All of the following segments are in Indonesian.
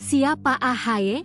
Siapa AHY?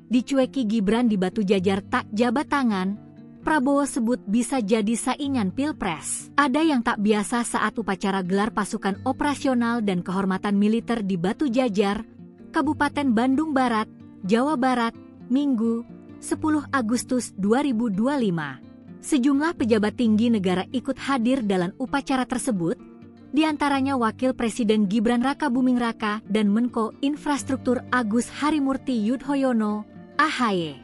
Dicueki Gibran di Batu Jajar tak jabat tangan, Prabowo sebut bisa jadi saingan Pilpres. Ada yang tak biasa saat upacara gelar pasukan operasional dan kehormatan militer di Batu Jajar, Kabupaten Bandung Barat, Jawa Barat, Minggu, 10 Agustus 2025. Sejumlah pejabat tinggi negara ikut hadir dalam upacara tersebut, di antaranya Wakil Presiden Gibran Rakabuming Raka dan Menko Infrastruktur Agus Harimurti Yudhoyono, AHY.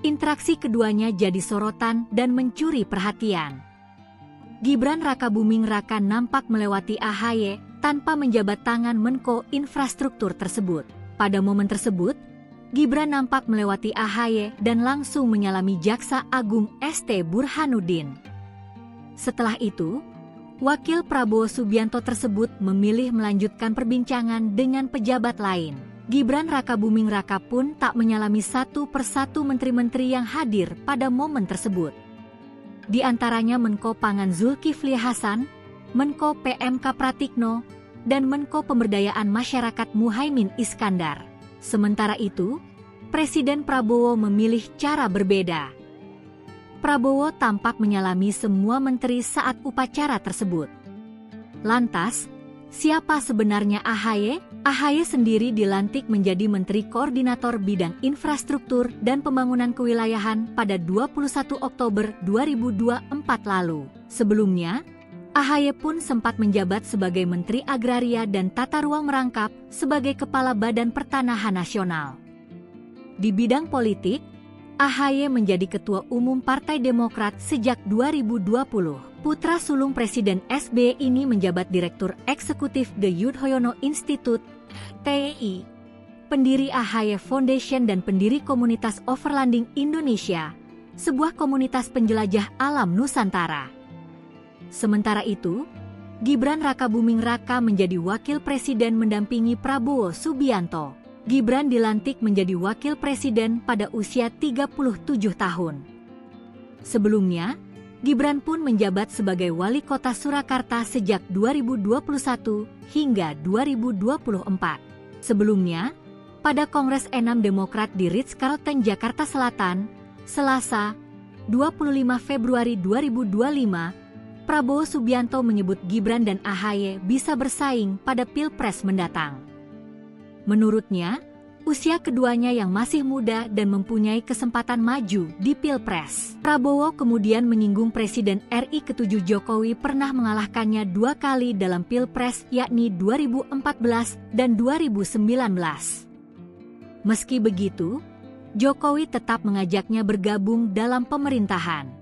Interaksi keduanya jadi sorotan dan mencuri perhatian. Gibran Rakabuming Raka nampak melewati AHY tanpa menjabat tangan Menko Infrastruktur tersebut. Pada momen tersebut, Gibran nampak melewati AHY dan langsung menyalami Jaksa Agung ST Burhanuddin. Setelah itu, Wakil Prabowo Subianto tersebut memilih melanjutkan perbincangan dengan pejabat lain. Gibran Rakabuming Raka pun tak menyalami satu persatu menteri-menteri yang hadir pada momen tersebut. Di antaranya Menko Pangan Zulkifli Hasan, Menko PMK Pratikno, dan Menko Pemberdayaan Masyarakat Muhaimin Iskandar. Sementara itu, Presiden Prabowo memilih cara berbeda. Prabowo tampak menyalami semua menteri saat upacara tersebut. Lantas, siapa sebenarnya AHY? AHY sendiri dilantik menjadi Menteri Koordinator Bidang Infrastruktur dan Pembangunan Kewilayahan pada 21 Oktober 2024 lalu. Sebelumnya, AHY pun sempat menjabat sebagai Menteri Agraria dan Tata Ruang Merangkap sebagai Kepala Badan Pertanahan Nasional. Di bidang politik, AHY menjadi Ketua Umum Partai Demokrat sejak 2020. Putra sulung Presiden SBY ini menjabat Direktur Eksekutif The Yudhoyono Institute, TI, pendiri AHY Foundation dan pendiri komunitas Overlanding Indonesia, sebuah komunitas penjelajah alam Nusantara. Sementara itu, Gibran Rakabuming Raka menjadi Wakil Presiden mendampingi Prabowo Subianto. Gibran dilantik menjadi Wakil Presiden pada usia 37 tahun. Sebelumnya, Gibran pun menjabat sebagai Wali Kota Surakarta sejak 2021 hingga 2024. Sebelumnya, pada Kongres 6 Demokrat di Ritz-Carlton, Jakarta Selatan, Selasa, 25 Februari 2025, Prabowo Subianto menyebut Gibran dan AHY bisa bersaing pada Pilpres mendatang. Menurutnya, usia keduanya yang masih muda dan mempunyai kesempatan maju di Pilpres. Prabowo kemudian menyinggung Presiden RI ke-7 Jokowi pernah mengalahkannya 2 kali dalam Pilpres, yakni 2014 dan 2019. Meski begitu, Jokowi tetap mengajaknya bergabung dalam pemerintahan.